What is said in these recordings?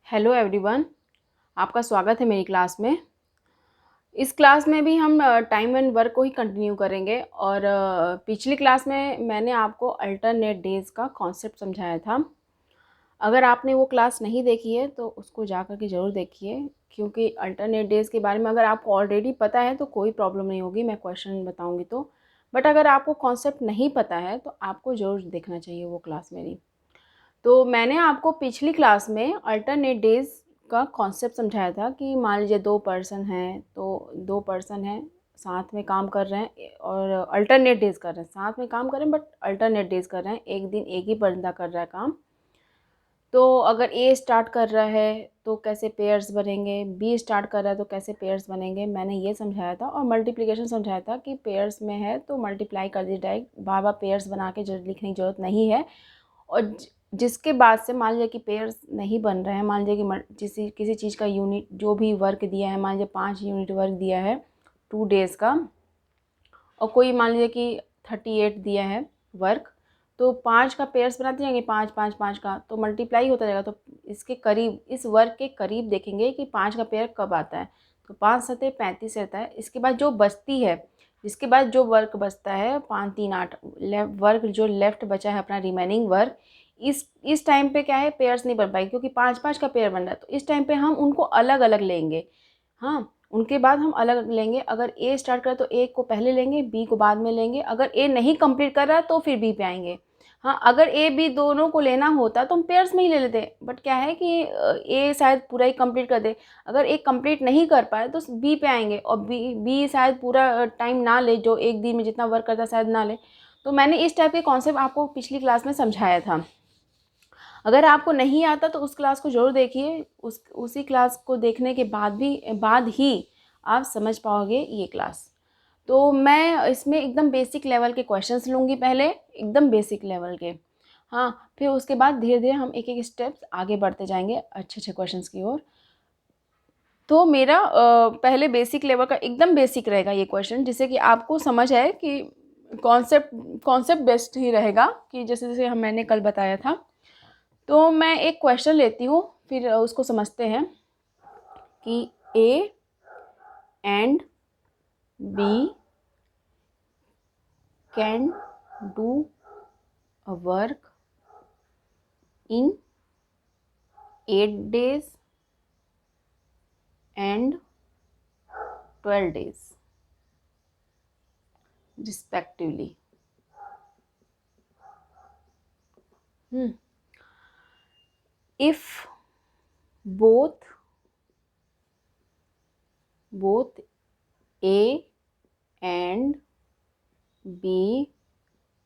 Hello everyone, आपका स्वागत है मेरी क्लास में। इस क्लास में भी हम टाइम एंड वर्क को ही कंटिन्यू करेंगे और पिछली क्लास में मैंने आपको अल्टरनेट डेज़ का कॉन्सेप्ट समझाया था। अगर आपने वो क्लास नहीं देखी है तो उसको जा कर के ज़रूर देखिए, क्योंकि अल्टरनेट डेज़ के बारे में अगर आपको ऑलरेडी पता है तो कोई प्रॉब्लम नहीं होगी, मैं क्वेश्चन बताऊँगी तो। बट अगर आपको कॉन्सेप्ट नहीं पता है तो आपको ज़रूर देखना चाहिए वो क्लास मेरी। तो मैंने आपको पिछली क्लास में अल्टरनेट डेज़ का कॉन्सेप्ट समझाया था कि मान लीजिए 2 पर्सन हैं, तो 2 पर्सन हैं, साथ में काम कर रहे हैं और अल्टरनेट डेज़ कर रहे हैं, साथ में काम कर रहे हैं बट अल्टरनेट डेज़ कर रहे हैं। एक दिन एक ही बंदा कर रहा है काम। तो अगर ए स्टार्ट कर रहा है तो कैसे पेयर्स बनेंगे, बी स्टार्ट कर रहा है तो कैसे पेयर्स बनेंगे, मैंने ये समझाया था। और मल्टीप्लिकेशन समझाया था कि पेयर्स में है तो मल्टीप्लाई कर दीजिए डायरेक्ट, बार-बार पेयर्स बना के लिखने की ज़रूरत नहीं है। और जिसके बाद से मान लीजिए कि पेयर्स नहीं बन रहे हैं, मान लीजिए कि किसी चीज़ का यूनिट जो भी वर्क दिया है, मान लीजिए 5 यूनिट वर्क दिया है 2 डेज़ का, और कोई मान लीजिए कि 38 दिया है वर्क, तो 5 का पेयर्स बनाते जाएंगे, 5 5 5 का तो मल्टीप्लाई होता जाएगा। तो इसके करीब, इस वर्क के करीब देखेंगे कि 5 का पेयर कब आता है, तो 5 सतह 35 रहता है। इसके बाद जो बचती है, जिसके बाद जो वर्क बचता है 5 3 8 वर्क जो लेफ्ट बचा है अपना रिमेनिंग वर्क, इस टाइम पे क्या है, पेयर्स नहीं बन पाएगी क्योंकि 5 5 का पेयर बन रहा है। तो इस टाइम पे हम उनको अलग अलग लेंगे। हाँ, उनके बाद हम अलग लेंगे। अगर ए स्टार्ट करे तो ए को पहले लेंगे, बी को बाद में लेंगे। अगर ए नहीं कंप्लीट कर रहा है तो फिर बी पे आएंगे। हाँ, अगर ए बी दोनों को लेना होता तो हम पेयर्स में ही ले लेते, बट क्या है कि ए शायद पूरा ही कंप्लीट कर दे। अगर ए कंप्लीट नहीं कर पाए तो बी पे आएंगे, और बी शायद पूरा टाइम ना ले, जो एक दिन में जितना वर्क करता शायद ना ले। तो मैंने इस टाइप के कॉन्सेप्ट आपको पिछली क्लास में समझाया था। अगर आपको नहीं आता तो उस क्लास को ज़रूर देखिए, उसी क्लास को देखने के बाद ही आप समझ पाओगे ये क्लास। तो मैं इसमें एकदम बेसिक लेवल के क्वेश्चंस लूँगी पहले, एकदम बेसिक लेवल के। हाँ, फिर उसके बाद धीरे-धीरे हम एक-एक स्टेप्स आगे बढ़ते जाएंगे अच्छे-अच्छे क्वेश्चंस की ओर। तो मेरा पहले बेसिक लेवल का एकदम बेसिक रहेगा ये क्वेश्चन, जिससे कि आपको समझ आए कि कॉन्सेप्ट कॉन्सेप्ट बेस्ड ही रहेगा, कि जैसे-जैसे मैंने कल बताया था। तो मैं एक क्वेश्चन लेती हूँ, फिर उसको समझते हैं कि A and B can do a work in 8 days and 12 days respectively. If both A and B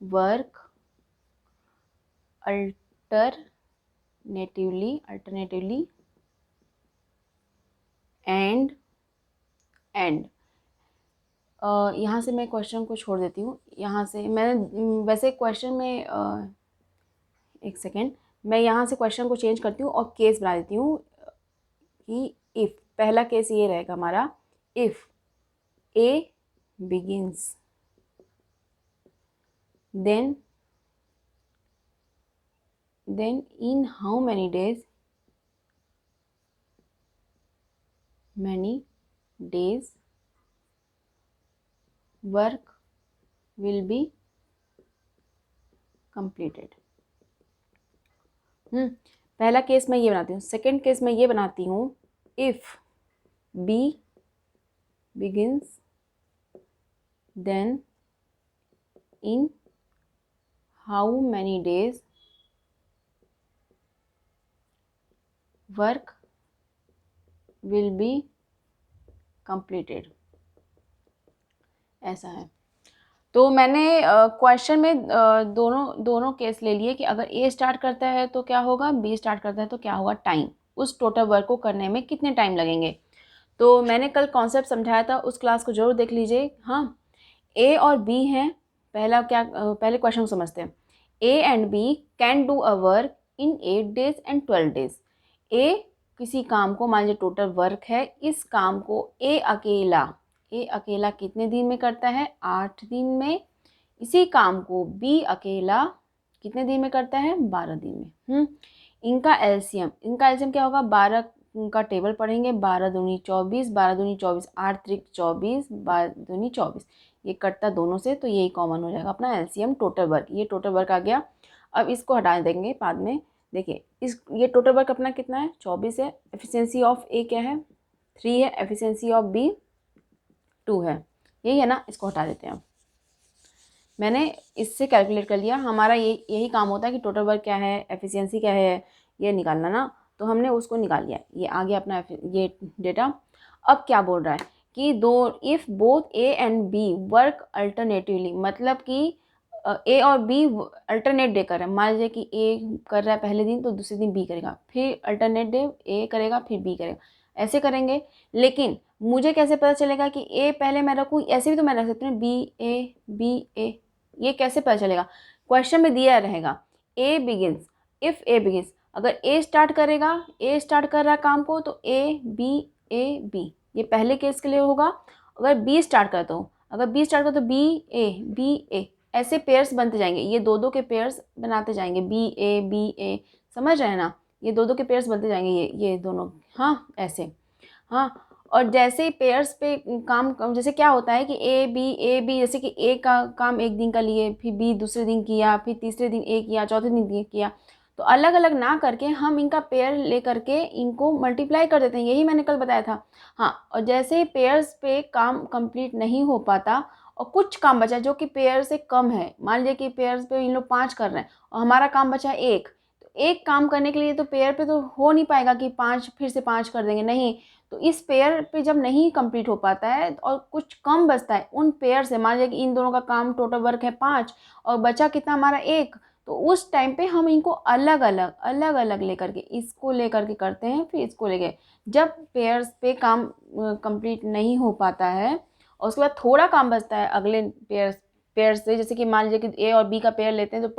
work alternatively and यहाँ से मैं क्वेश्चन को छोड़ देती हूँ। यहाँ से मैंने वैसे क्वेश्चन में एक सेकेंड, मैं यहाँ से क्वेश्चन को चेंज करती हूँ और केस बना देती हूँ कि इफ़, पहला केस ये रहेगा हमारा, if A begins then in how many days work will be completed. पहला केस मैं ये बनाती हूँ। सेकेंड केस मैं ये बनाती हूँ, if B begins then in how many days work will be completed, ऐसा है। तो मैंने क्वेश्चन में दोनों केस ले लिए कि अगर ए स्टार्ट करता है तो क्या होगा, बी स्टार्ट करता है तो क्या होगा, टाइम, उस टोटल वर्क को करने में कितने टाइम लगेंगे। तो मैंने कल कॉन्सेप्ट समझाया था, उस क्लास को ज़रूर देख लीजिए। हाँ, ए और बी हैं। पहले क्वेश्चन को समझते हैं। A and B can do a work in 8 days and 12 days। A किसी काम को, मान लीजिए टोटल वर्क है, इस काम को ए अकेला कितने दिन में करता है, 8 दिन में। इसी काम को बी अकेला कितने दिन में करता है, 12 दिन में। इनका एलसीएम क्या होगा, 12 का टेबल पढ़ेंगे, 12 दूनी 24, 12 दूनी 24, 8 त्रिक 24, 12 दूनी 24, ये कटता दोनों से तो यही कॉमन हो जाएगा अपना एलसीएम टोटल वर्क। ये टोटल वर्क आ गया। अब इसको हटा देंगे बाद में। देखिए ये टोटल वर्क अपना कितना है, 24 है। एफिशिएंसी ऑफ ए क्या है, 3 है। एफिशिएंसी ऑफ बी 2 है। यही है ना, इसको हटा देते हैं। मैंने इससे कैलकुलेट कर लिया। हमारा यही काम होता है कि टोटल वर्क क्या है, एफिशिएंसी क्या है, ये निकालना ना। तो हमने उसको निकाल लिया, ये आ गया अपना ये डेटा। अब क्या बोल रहा है कि if both A and B work alternatively, मतलब कि ए और बी अल्टरनेट डे कर रहे हैं। मान लीजिए कि ए कर रहा है पहले दिन तो दूसरे दिन बी करेगा, फिर अल्टरनेट डे ए करेगा फिर बी करेगा, ऐसे करेंगे। लेकिन मुझे कैसे पता चलेगा कि ए पहले मैं रखूँ, ऐसे भी तो मैं रख सकती हूँ बी ए, ये कैसे पता चलेगा? क्वेश्चन में दिया रहेगा ए बिगिंस, इफ़ ए बिगिंस, अगर ए स्टार्ट कर रहा है काम को तो ए बी, ये पहले केस के लिए होगा। अगर बी स्टार्ट करता हूँ, तो बी ए, ऐसे पेयर्स बनते जाएंगे। ये दो के पेयर्स बनाते जाएंगे, बी ए, समझ रहे हैं ना? ये दो के पेयर्स बनते जाएंगे, ये दोनों, हाँ ऐसे, हाँ। और जैसे ही पेयर्स पे काम, जैसे क्या होता है कि ए बी, जैसे कि ए का काम एक दिन का लिए, फिर बी दूसरे दिन किया, फिर तीसरे दिन ए किया, चौथे दिन किया, तो अलग अलग ना करके हम इनका पेयर ले करके इनको मल्टीप्लाई कर देते हैं। यही मैंने कल बताया था। हाँ, और जैसे ही पेयर्स पे काम कंप्लीट नहीं हो पाता और कुछ काम बचा जो कि पेयर से कम है, मान लीजिए कि पेयर्स पे इन लोग 5 कर रहे हैं और हमारा काम बचा 1, तो एक काम करने के लिए तो पेयर पे तो हो नहीं पाएगा कि 5 फिर से 5 कर देंगे, नहीं। तो इस पेयर पे जब नहीं कंप्लीट हो पाता है और कुछ कम बचता है उन पेयर से, मान लीजिए कि इन दोनों का काम टोटल वर्क है 5 और बचा कितना हमारा 1, तो उस टाइम पे हम इनको अलग अलग लेकर के, इसको लेकर के करते हैं, फिर इसको लेके। जब पेयर्स पे काम कंप्लीट नहीं हो पाता है और उसके बाद थोड़ा काम बचता है अगले पेयर से, जैसे कि मान लीजिए कि ए और बी का पेयर लेते हैं तो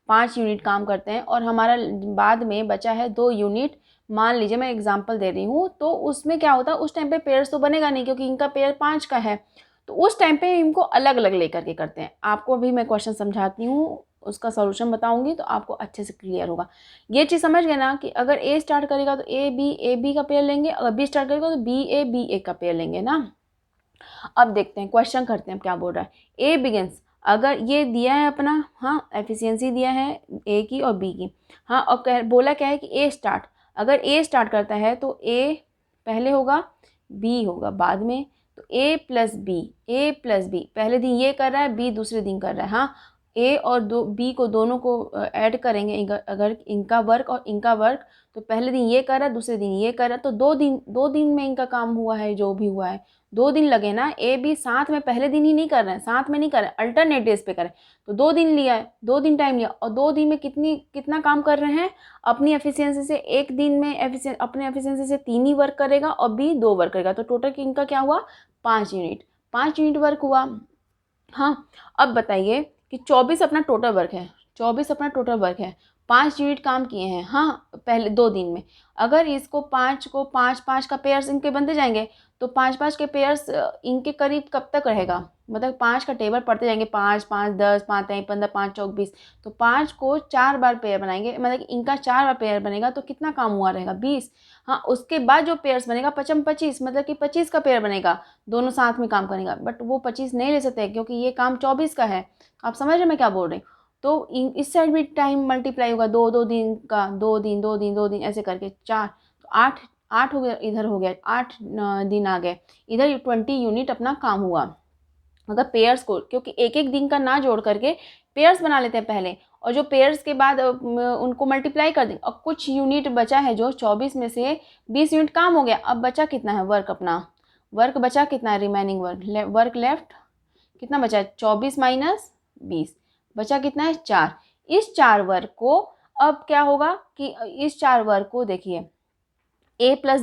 5 यूनिट काम करते हैं और हमारा बाद में बचा है 2 यूनिट, मान लीजिए मैं एग्जांपल दे रही हूँ, तो उसमें क्या होता है, उस टाइम पे पेयर्स तो बनेगा नहीं क्योंकि इनका पेयर 5 का है, तो उस टाइम पे इनको अलग अलग लेकर के करते हैं। आपको अभी मैं क्वेश्चन समझाती हूँ, उसका सॉल्यूशन बताऊंगी तो आपको अच्छे से क्लियर होगा। ये चीज़ समझ गए ना कि अगर ए स्टार्ट करेगा तो ए बी का पेयर लेंगे, अगर बी स्टार्ट करेगा तो बी ए का पेयर लेंगे ना। अब देखते हैं, क्वेश्चन करते हैं क्या बोल रहा है। ए बिगिंस, अगर ये दिया है अपना, हाँ एफिशिएंसी दिया है ए की और बी की, हाँ, और बोला क्या है कि ए स्टार्ट, अगर ए स्टार्ट करता है तो ए पहले होगा, बी होगा बाद में, तो ए प्लस बी, पहले दिन ये कर रहा है, बी दूसरे दिन कर रहा है, हाँ। ए और बी को दोनों को ऐड करेंगे, अगर इनका वर्क और इनका वर्क, तो पहले दिन ये कर रहा है दूसरे दिन ये कर रहा है, तो 2 दिन में इनका काम हुआ है, जो भी हुआ है 2 दिन लगे ना। ए बी साथ में पहले दिन ही नहीं कर रहे हैं, साथ में नहीं कर रहे हैं, अल्टरनेट डेज पे करें, तो 2 दिन लिया है, 2 दिन टाइम लिया, और 2 दिन में कितना काम कर रहे हैं, अपनी एफिशिएंसी से। एक दिन में अपने एफिशिएंसी से 3 ही वर्क करेगा और बी 2 वर्क करेगा, तो टोटल इनका क्या हुआ, 5 यूनिट वर्क हुआ। हाँ, अब बताइए कि 24 अपना टोटल वर्क है, 5 यूनिट काम किए हैं, हाँ पहले 2 दिन में। अगर इसको 5 का पेयर्स इनके बनते जाएंगे, तो 5 के पेयर्स इनके करीब कब तक रहेगा, मतलब 5 का टेबल पढ़ते जाएंगे, 5 5 10 5 3 15 5 चौक 20, तो 5 को 4 बार पेयर बनाएंगे, मतलब कि इनका 4 बार पेयर बनेगा, तो कितना काम हुआ रहेगा, 20। हाँ, उसके बाद जो पेयर्स बनेगा 25, मतलब कि 25 का पेयर बनेगा, दोनों साथ में काम करेगा, बट वो 25 नहीं ले सकते क्योंकि ये काम 24 का है। आप समझ रहे मैं क्या बोल रही हूँ? तो इस साइड भी टाइम मल्टीप्लाई होगा, 2 दिन का, 2 दिन ऐसे करके 4, तो 8 हो गया, इधर हो गया 8 दिन आ गए, इधर 20 यूनिट अपना काम हुआ। अगर पेयर्स को, क्योंकि एक एक दिन का ना जोड़ करके पेयर्स बना लेते हैं पहले, और जो पेयर्स के बाद उनको मल्टीप्लाई कर देंगे, और कुछ यूनिट बचा है, जो 24 में से 20 यूनिट काम हो गया, अब बचा कितना है वर्क, अपना वर्क बचा कितना है, रिमेनिंग वर्क लेफ्ट कितना बचा है, 24 माइनस 20, बचा कितना है 4। इस 4 वर्क को अब क्या होगा कि इस 4 वर्क को देखिए, ए प्लस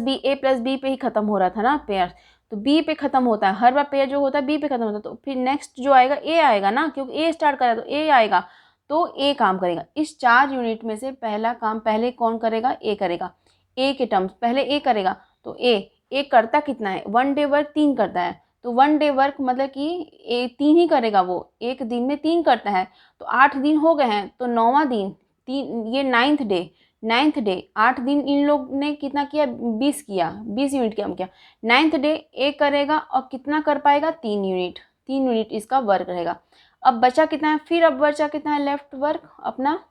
बी पे ही खत्म हो रहा था ना पेयर, तो बी पे खत्म होता है, हर बार पेयर जो होता है बी पे खत्म होता है, तो फिर नेक्स्ट जो आएगा ए आएगा ना, क्योंकि ए स्टार्ट करा तो ए आएगा, तो ए काम करेगा। इस 4 यूनिट में से पहला काम पहले कौन करेगा, ए करेगा, ए के टर्म्स पहले ए करेगा, तो ए करता कितना है, 1 डे वर्क 3 करता है, तो 1 डे वर्क मतलब कि ए 3 ही करेगा, वो एक दिन में 3 करता है, तो 8 दिन हो गए हैं, तो 9वां दिन, 3 ये 9th डे, नाइन्थ डे 8 दिन इन लोग ने कितना किया, 20 किया, 20 यूनिट काम किया। नाइन्थ डे ए करेगा और कितना कर पाएगा, 3 यूनिट, 3 यूनिट इसका वर्क रहेगा। अब बचा कितना है, फिर अब बचा कितना है लेफ्ट वर्क अपना,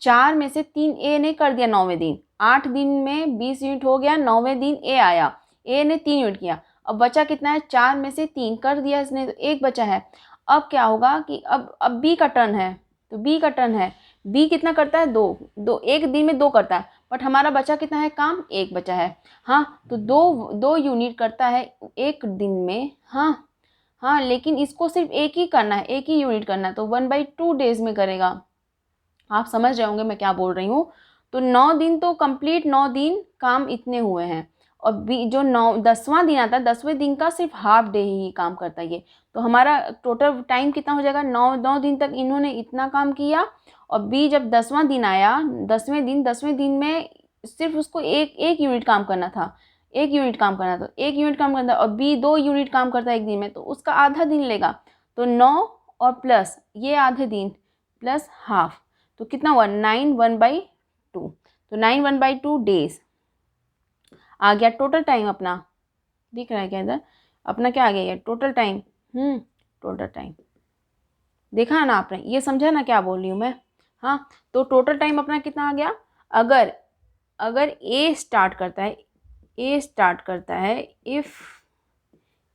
4 में से 3 ए ने कर दिया 9वें दिन, 8 दिन में 20 यूनिट हो गया, 9वें दिन ए आया, ए ने 3 यूनिट किया। अब बचा कितना है, 4 में से 3 कर दिया इसने, तो 1 बचा है। अब क्या होगा कि अब बी का टर्न है, तो बी का टर्न है, बी कितना करता है, 2 एक दिन में 2 करता है, बट हमारा बचा कितना है काम, 1 बचा है। हाँ, तो 2 यूनिट करता है एक दिन में। हाँ हाँ, लेकिन इसको सिर्फ एक ही करना है, एक ही यूनिट करना है, तो 1/2 डेज में करेगा। आप समझ रहे होंगे मैं क्या बोल रही हूँ। तो 9 दिन तो कंप्लीट 9 दिन काम इतने हुए हैं, और जो 10वां दिन आता है, 10वें दिन का सिर्फ हाफ डे ही काम करता है ये। तो हमारा टोटल टाइम कितना हो जाएगा, 9 दिन तक इन्होंने इतना काम किया, और बी जब 10वां दिन आया, 10वें दिन में सिर्फ उसको एक यूनिट काम करना था, एक यूनिट काम करना था, एक यूनिट काम करना था, और बी 2 यूनिट काम करता है एक दिन में, तो उसका आधा दिन लेगा। तो 9 और प्लस ये आधे दिन प्लस हाफ, तो कितना हुआ, 9 1/2, तो 9 1/2 डेज आ गया टोटल टाइम अपना। दिख रहा है क्या इधर, अपना क्या आ गया ये टोटल टाइम, टोटल टाइम देखा ना आपने, ये समझा ना क्या बोल रही हूँ मैं। हाँ, तो टोटल टाइम अपना कितना आ गया, अगर अगर ए स्टार्ट करता है इफ़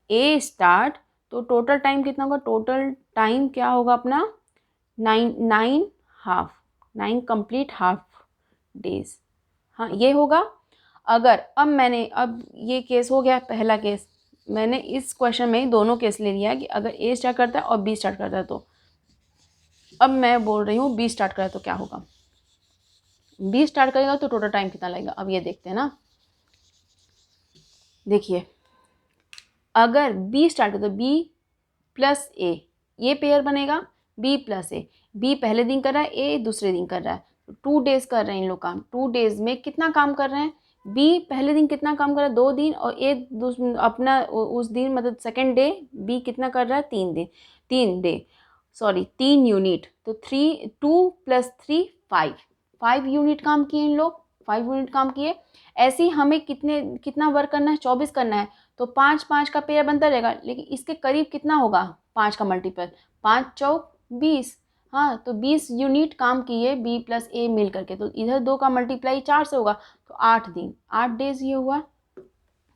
ए स्टार्ट, तो टोटल टाइम कितना होगा, टोटल टाइम क्या होगा अपना, 9 कंप्लीट हाफ डेज। हाँ, ये होगा। अगर अब ये केस हो गया पहला केस, मैंने इस क्वेश्चन में दोनों केस ले लिया है कि अगर ए स्टार्ट करता है और बी स्टार्ट करता है, तो अब मैं बोल रही हूँ बी स्टार्ट करा तो क्या होगा। बी स्टार्ट करेगा तो टोटल टाइम कितना लगेगा, अब ये देखते हैं ना। देखिए, अगर बी स्टार्ट करे तो बी प्लस ए, ये पेयर बनेगा, बी प्लस ए, बी पहले दिन कर रहा है, ए दूसरे दिन कर रहा है, 2 डेज कर रहे हैं इन लोग काम। 2 डेज में कितना काम कर रहे हैं, बी पहले दिन कितना काम कर रहा है, 2 दिन, और ए अपना उस दिन मतलब सेकेंड डे बी कितना कर रहा है, 3 यूनिट। तो 2 + 3 5 यूनिट काम किए इन लोग, 5 यूनिट काम किए। ऐसे ही हमें कितना वर्क करना है, 24 करना है, तो 5 का पेयर बनता रहेगा, लेकिन इसके करीब कितना होगा, 5 का मल्टीपल, 5 चौक 20। हाँ, तो 20 यूनिट काम किए बी प्लस ए मिल करके, तो इधर 2 का मल्टीप्लाई 4 से होगा, तो 8 दिन, 8 डेज ये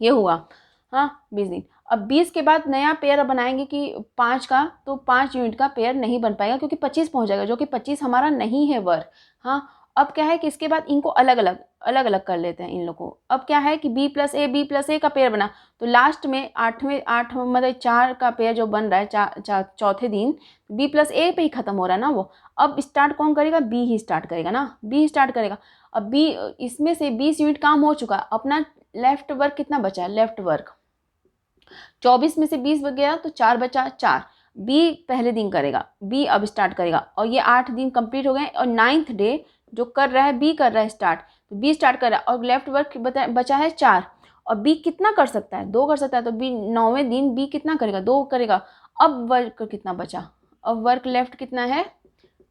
हुआ। हाँ, 20 दिन। अब 20 के बाद नया पेयर बनाएंगे कि 5 का, तो 5 यूनिट का पेयर नहीं बन पाएगा, क्योंकि 25 पहुँच जाएगा, जो कि 25 हमारा नहीं है वर्क। हाँ, अब क्या है कि इसके बाद इनको अलग अलग कर लेते हैं इन लोगों को। अब क्या है कि बी प्लस ए का पेयर बना, तो लास्ट में 8 मतलब 4 का पेयर जो बन रहा है चौथे दिन, बी प्लस ए पे ही ख़त्म हो रहा है ना वो। अब स्टार्ट कौन करेगा, बी ही स्टार्ट करेगा ना, बी स्टार्ट करेगा। अब बी, इसमें से 20 यूनिट काम हो चुका, अपना लेफ्ट वर्क कितना बचा है, लेफ्ट वर्क 24 में से 20 बच गया, तो 4 बचा, 4 बी पहले दिन करेगा, बी अब स्टार्ट करेगा, और ये 8 दिन कंप्लीट हो गए। और 9th डे जो कर रहा है, बी कर रहा है स्टार्ट, तो बी स्टार्ट कर रहा है, और लेफ्ट वर्क बचा है 4, और बी कितना कर सकता है, 2 कर सकता है, तो बी 9वें दिन बी कितना करेगा, 2 करेगा। अब वर्क कितना बचा, अब वर्क लेफ्ट कितना है,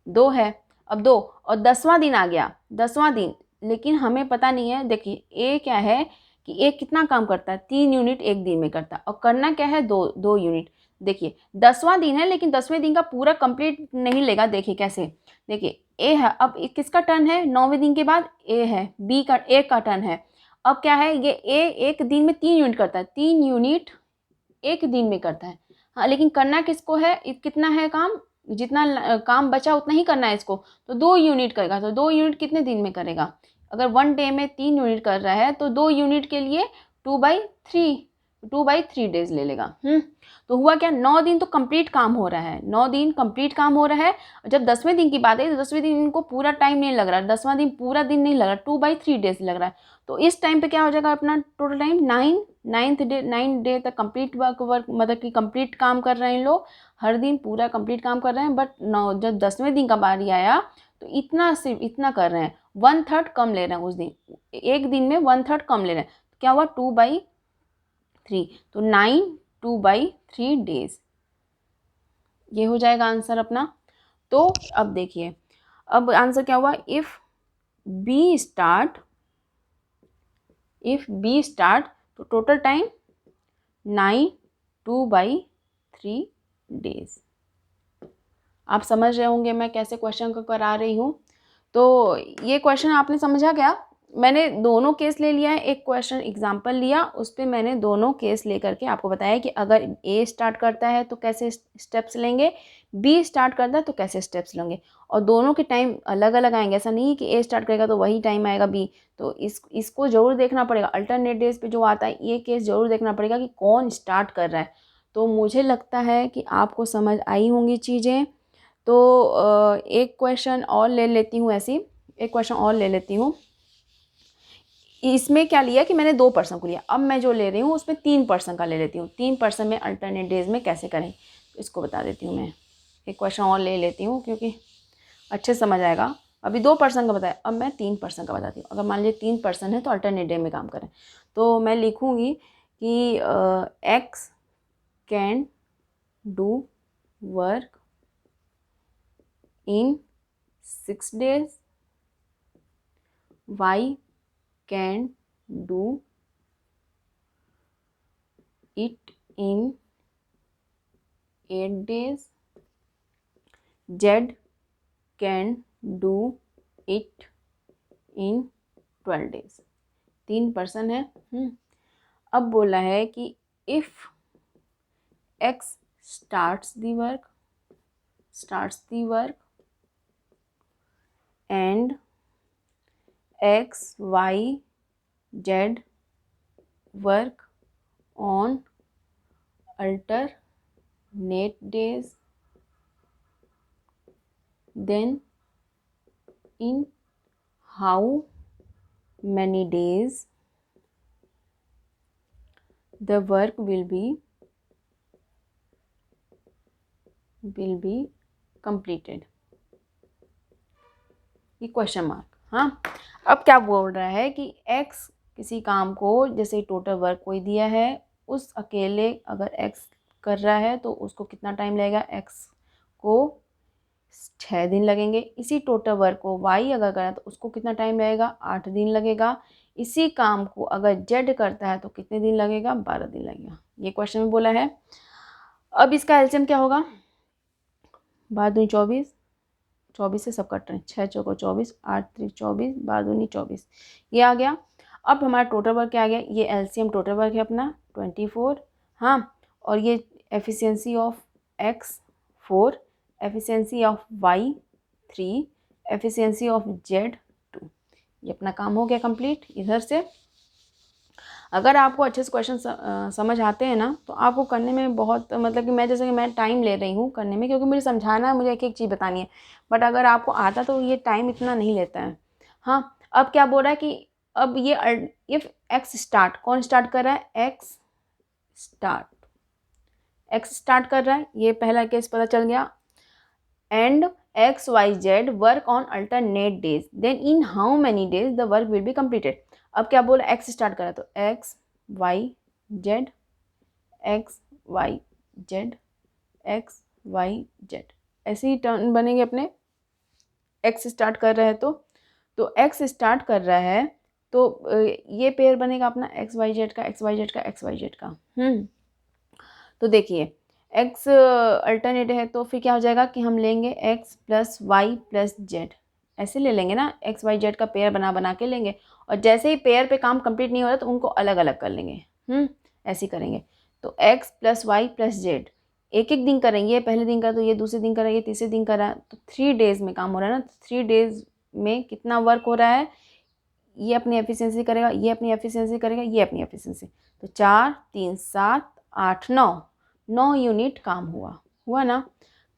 2 है, अब 2, और 10वां दिन आ गया, 10वां दिन, लेकिन हमें पता नहीं है। देखिए, ए क्या है कि ए कितना काम करता है, 3 यूनिट एक दिन में करता है, और करना क्या है, 2 यूनिट। देखिए 10वां दिन है, लेकिन 10वें दिन का पूरा कंप्लीट नहीं लेगा। देखिए कैसे, देखिए ए है, अब किसका टर्न है, 9वें दिन के बाद ए है, ए का टर्न है। अब क्या है, ये ए एक दिन में 3 यूनिट करता है, 3 यूनिट एक दिन में करता है। हाँ, लेकिन करना किसको है, कितना है काम, जितना काम बचा उतना ही करना है इसको, तो 2 यूनिट करेगा। तो 2 यूनिट कितने दिन में करेगा, अगर 1 डे में 3 यूनिट कर रहा है, तो 2 यूनिट के लिए 2/3 डेज ले लेगा। तो हुआ क्या, 9 दिन तो कंप्लीट काम हो रहा है, 9 दिन कंप्लीट काम हो रहा है। जब 10वें दिन की बात है, तो 10वें दिन इनको पूरा टाइम नहीं लग रहा, 10वां दिन पूरा दिन नहीं लग रहा, 2/3 डेज लग रहा है। तो इस टाइम पे क्या हो जाएगा अपना टोटल टाइम, 9 डे तक कंप्लीट वर्क मतलब कि कंप्लीट काम कर रहे हैं लोग, हर दिन पूरा कंप्लीट काम कर रहे हैं। बट जब 10वें दिन का बारी आया, तो सिर्फ इतना कर रहे हैं, 1/3 कम ले रहे हैं उस दिन, एक दिन में 1/3 कम ले रहे हैं। तो क्या हुआ, 2/3, तो 2/3 डेज, ये हो जाएगा आंसर अपना। तो अब देखिए, अब आंसर क्या हुआ, if B start, if B start तो टोटल टाइम 9, 2/3 डेज। आप समझ रहे होंगे मैं कैसे क्वेश्चन को करा रही हूँ। तो ये क्वेश्चन आपने समझा क्या? मैंने दोनों केस ले लिया है, एक क्वेश्चन एग्जाम्पल लिया, उस पर मैंने दोनों केस लेकर के आपको बताया कि अगर ए स्टार्ट करता है तो कैसे स्टेप्स लेंगे, बी स्टार्ट करता है तो कैसे स्टेप्स लेंगे, और दोनों के टाइम अलग अलग आएंगे। ऐसा नहीं है कि ए स्टार्ट करेगा तो वही टाइम आएगा बी। तो इसको ज़रूर देखना पड़ेगा, अल्टरनेट डेज पे जो आता है ये केस ज़रूर देखना पड़ेगा कि कौन स्टार्ट कर रहा है। तो मुझे लगता है कि आपको समझ आई होंगी चीज़ें। तो एक क्वेश्चन और ले लेती हूँ, ऐसी एक क्वेश्चन और ले लेती हूँ। इसमें क्या लिया कि मैंने 2% को लिया, अब मैं जो ले रही हूँ उसमें 3% का ले लेती हूँ। 3% में अल्टरनेट डेज में कैसे करें इसको बता देती हूँ मैं। एक क्वेश्चन और ले लेती हूँ क्योंकि अच्छे समझ आएगा। अभी 2% का बताया, अब मैं 3% का बताती हूँ। अगर मान लीजिए 3% है तो अल्टरनेट डे में काम करें, तो मैं लिखूँगी कि x can do work in 6 days, Y can do it in 8 days, Z can do it in 12 days। 3% है। अब बोला है कि if X starts the work and X, Y, Z work on alternate days, then in how many days the work will be completed। ये question mark. हाँ, अब क्या बोल रहा है कि x किसी काम को, जैसे टोटल वर्क कोई दिया है, उस अकेले अगर x कर रहा है तो उसको कितना टाइम लगेगा, x को 6 दिन लगेंगे। इसी टोटल वर्क को y अगर करा तो उसको कितना टाइम लगेगा, 8 दिन लगेगा। इसी काम को अगर z करता है तो कितने दिन लगेगा, 12 दिन लगेगा। ये क्वेश्चन में बोला है। अब इसका एलसीएम क्या होगा, 12 दूनी 24, 24 से सब कट रहे हैं, 6 चौको 24, 8 3 24, 12 दूनी 24, ये आ गया। अब हमारा टोटल वर्क क्या आ गया, ये एलसीएम टोटल वर्क है अपना 24। हाँ, और ये efficiency of x 4, efficiency of y 3, efficiency of z 2। ये अपना काम हो गया कंप्लीट। इधर से अगर आपको अच्छे से क्वेश्चन समझ आते हैं ना तो आपको करने में बहुत, मतलब कि मैं जैसे कि मैं टाइम ले रही हूँ करने में, क्योंकि मुझे समझाना है, मुझे एक एक चीज़ बतानी है। बट अगर आपको आता तो ये टाइम इतना नहीं लेता है। हाँ, अब क्या बोल रहा है कि अब ये इफ़ एक्स स्टार्ट, कौन स्टार्ट कर रहा है, एक्स स्टार्ट कर रहा है, ये पहला केस पता चल गया। And X Y Z work on alternate days, then in how many days the work will be completed. अब क्या बोला, एक्स स्टार्ट करा तो X Y Z, X Y Z, X Y Z, ऐसे ही टर्न बनेंगे अपने। एक्स स्टार्ट कर रहा है तो एक्स स्टार्ट कर रहा है तो ये पेयर बनेगा अपना एक्स वाई जेड का, एक्स वाई जेड का, एक्स वाई जेड का। तो देखिए x अल्टरनेट है तो फिर क्या हो जाएगा कि हम लेंगे x plus Y plus Z, ऐसे ले लेंगे ना, एक्स वाई जेड का पेयर बना के लेंगे। और जैसे ही पेयर पे काम कंप्लीट नहीं हो रहा तो उनको अलग अलग कर लेंगे। ऐसे करेंगे। तो x plus Y plus Z एक एक दिन करेंगे, ये पहले दिन करा तो ये दूसरे दिन करा, ये तीसरे दिन करा, तो 3 डेज़ में काम हो रहा है ना। 3 डेज़ में कितना वर्क हो रहा है, ये अपनी एफिशिएंसी करेगा, ये अपनी एफिशिएंसी करेगा, ये अपनी एफिशिएंसी। तो 4 3 7 8 9 यूनिट काम हुआ ना।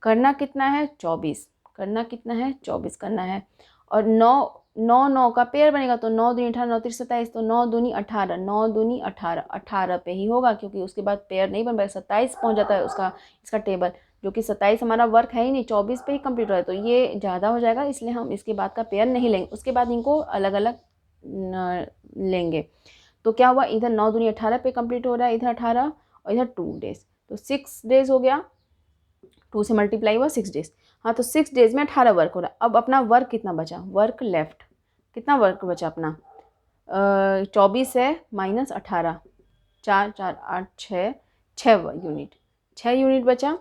करना कितना है, 24 करना, कितना है 24 करना है। और 9 का पेयर बनेगा तो 9 दूनी 18, 9 3 27, तो 9 दूनी 18, 9 दूनी 18, 18 पे ही होगा क्योंकि उसके बाद पेयर नहीं बन पाएगा। 27 पहुंच जाता है इसका टेबल, जो कि 27 हमारा वर्क है ही नहीं, 24 पे ही कंप्लीट हो रहा है, तो ये ज़्यादा हो जाएगा, इसलिए हम इसके बाद का पेयर नहीं लेंगे। उसके बाद इनको अलग अलग लेंगे। तो क्या हुआ, इधर 9 दूनी 18 पे कंप्लीट हो रहा है, इधर 18 और इधर 2 डेज़, तो 6 डेज़ हो गया। 2 से मल्टीप्लाई हुआ 6 डेज़। हाँ, तो 6 डेज़ में 18 वर्क हो रहा है। अब अपना वर्क कितना बचा, वर्क लेफ्ट, कितना वर्क बचा अपना, 24 है माइनस 18, 4 4 8 6, 6 यूनिट, 6 यूनिट बचा।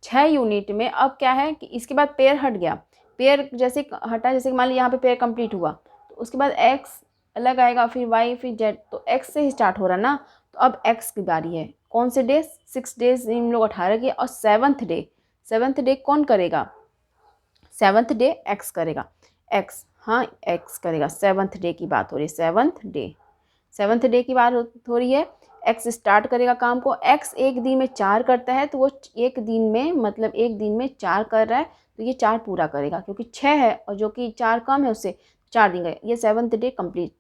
6 यूनिट में अब क्या है कि इसके बाद पेयर हट गया, पेयर जैसे हटा, जैसे मान लीजिए यहाँ पे पेयर कंप्लीट हुआ तो उसके बाद एक्स अलग आएगा, फिर वाई, फिर जेड, तो एक्स से ही स्टार्ट हो रहा ना। तो अब एक्स की बारी है, कौन से डे, 6 डेज इन लोग 18 के, और सेवन्थ डे कौन करेगा, सेवन्थ डे एक्स करेगा, एक्स, हाँ एक्स करेगा। सेवन्थ डे की बात हो रही है, सेवन्थ डे की बात हो रही है। एक्स स्टार्ट करेगा काम को, एक्स एक दिन में 4 करता है, तो वो एक दिन में मतलब एक दिन में 4 कर रहा है, तो ये 4 पूरा करेगा, क्योंकि 6 है और जो कि 4 कम है उससे 4 दिन गए, ये सेवन्थ डे कंप्लीट,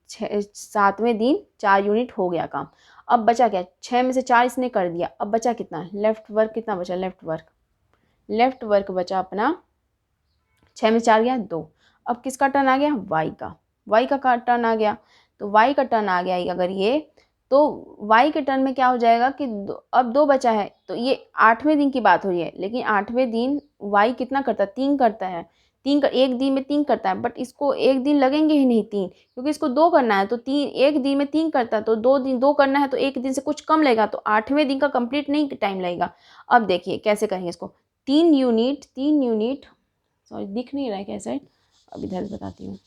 7वें दिन 4 यूनिट हो गया काम। अब बचा क्या, 6 में से 4 इसने कर दिया, अब बचा कितना, लेफ्ट वर्क कितना बचा, लेफ्ट वर्क बचा अपना 6 में 4 गया 2। अब किसका टर्न आ गया, वाई का टर्न आ गया। तो वाई का टर्न आ गया अगर ये, तो वाई के टर्न में क्या हो जाएगा कि अब 2 बचा है, तो ये 8वें दिन की बात हो रही है, लेकिन 8वें दिन वाई कितना करता है, 3 करता है, एक दिन में 3 करता है, बट इसको एक दिन लगेंगे ही नहीं 3, क्योंकि इसको 2 करना है, तो 3 एक दिन में 3 करता है, तो 2 करना है, तो एक दिन से कुछ कम लगेगा, तो 8वें दिन का कंप्लीट नहीं टाइम लगेगा। अब देखिए कैसे करेंगे इसको, 3 यूनिट, सॉरी दिख नहीं रहा है कैसे, अब इधर बताती हूँ।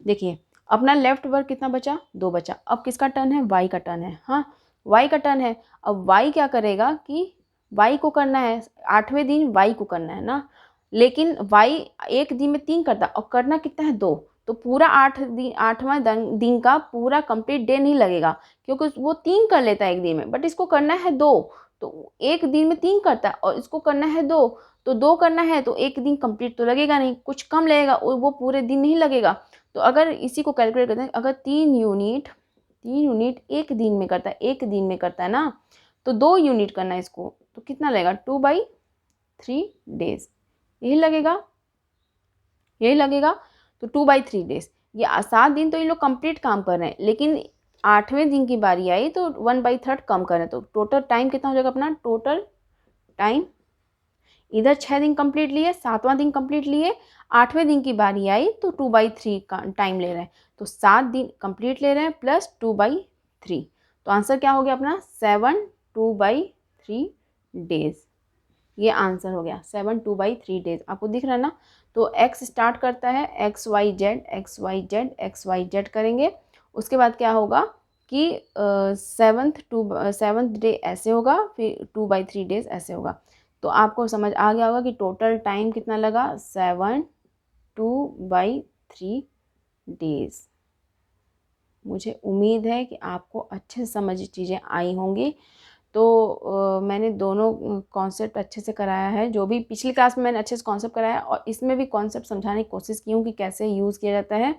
देखिए अपना लेफ्ट वर्क कितना बचा, 2 बचा। अब किसका टर्न है, वाई का टर्न है, हाँ वाई का टर्न है। अब वाई क्या करेगा कि वाई को करना है, 8वें दिन वाई को करना है ना, लेकिन वाई एक दिन में 3 करता और करना कितना है 2, तो पूरा 8वां दिन का पूरा कंप्लीट डे नहीं लगेगा, क्योंकि वो 3 कर लेता है एक दिन में, बट इसको करना है 2, तो एक दिन में 3 करता है और इसको करना है 2, तो 2 करना है, तो एक दिन कंप्लीट तो लगेगा नहीं, कुछ कम लगेगा, वो पूरे दिन नहीं लगेगा। तो अगर इसी को कैलकुलेट करते हैं, अगर 3 यूनिट एक दिन में करता है ना, तो 2 यूनिट करना है इसको, तो कितना लगेगा, 2/3 डेज, यही लगेगा। तो 2/3 डेज, ये 7 दिन तो ये लोग कंप्लीट काम कर रहे हैं, लेकिन 8वें दिन की बारी आई तो 1/3 कम कर रहे हैं, तो टोटल टाइम कितना हो जाएगा अपना, टोटल टाइम इधर 6 दिन कंप्लीट लिए, 7वां दिन कंप्लीट लिए, 8वें दिन की बारी आई तो 2/3 का टाइम ले रहे हैं, तो 7 दिन कंप्लीट ले रहे हैं प्लस 2/3, तो आंसर क्या हो गया अपना 7 2/3 डेज, ये आंसर हो गया 7 2/3 डेज। आपको दिख रहा है ना, तो एक्स स्टार्ट करता है XYZ करेंगे, उसके बाद क्या होगा कि सेवन्थ डे ऐसे होगा, फिर 2/3 डेज ऐसे होगा। तो आपको समझ आ गया होगा कि टोटल टाइम कितना लगा, 7 2/3 डेज। मुझे उम्मीद है कि आपको अच्छे से समझ चीज़ें आई होंगी। तो मैंने दोनों कॉन्सेप्ट अच्छे से कराया है, जो भी पिछली क्लास में मैंने अच्छे से कॉन्सेप्ट कराया, और इसमें भी कॉन्सेप्ट समझाने की कोशिश की हूँ कि कैसे यूज़ किया जाता है।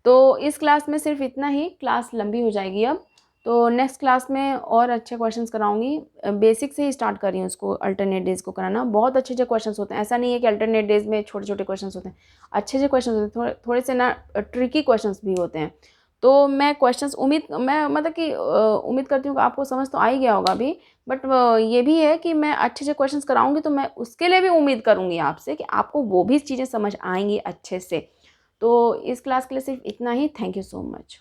तो इस क्लास में सिर्फ इतना ही, क्लास लंबी हो जाएगी अब, तो नेक्स्ट क्लास में और अच्छे क्वेश्चंस कराऊंगी। बेसिक से ही स्टार्ट कर रही हूँ उसको, अल्टरनेट डेज को कराना। बहुत अच्छे क्वेश्चंस होते हैं, ऐसा नहीं है कि अल्टरनेट डेज में छोटे छोटे क्वेश्चंस होते हैं, अच्छे क्वेश्चंस होते हैं, थोड़े से ना ट्रिकी क्वेश्चंस भी होते हैं। तो मैं क्वेश्चंस मैं मतलब कि उम्मीद करती हूँ कि आपको समझ तो आ ही गया होगा अभी, बट ये भी है कि मैं अच्छे क्वेश्चंस कराऊंगी, तो मैं उसके लिए भी उम्मीद करूँगी आपसे कि आपको वो भी चीज़ें समझ आएंगी अच्छे से। तो इस क्लास के लिए सिर्फ इतना ही। Thank you so much.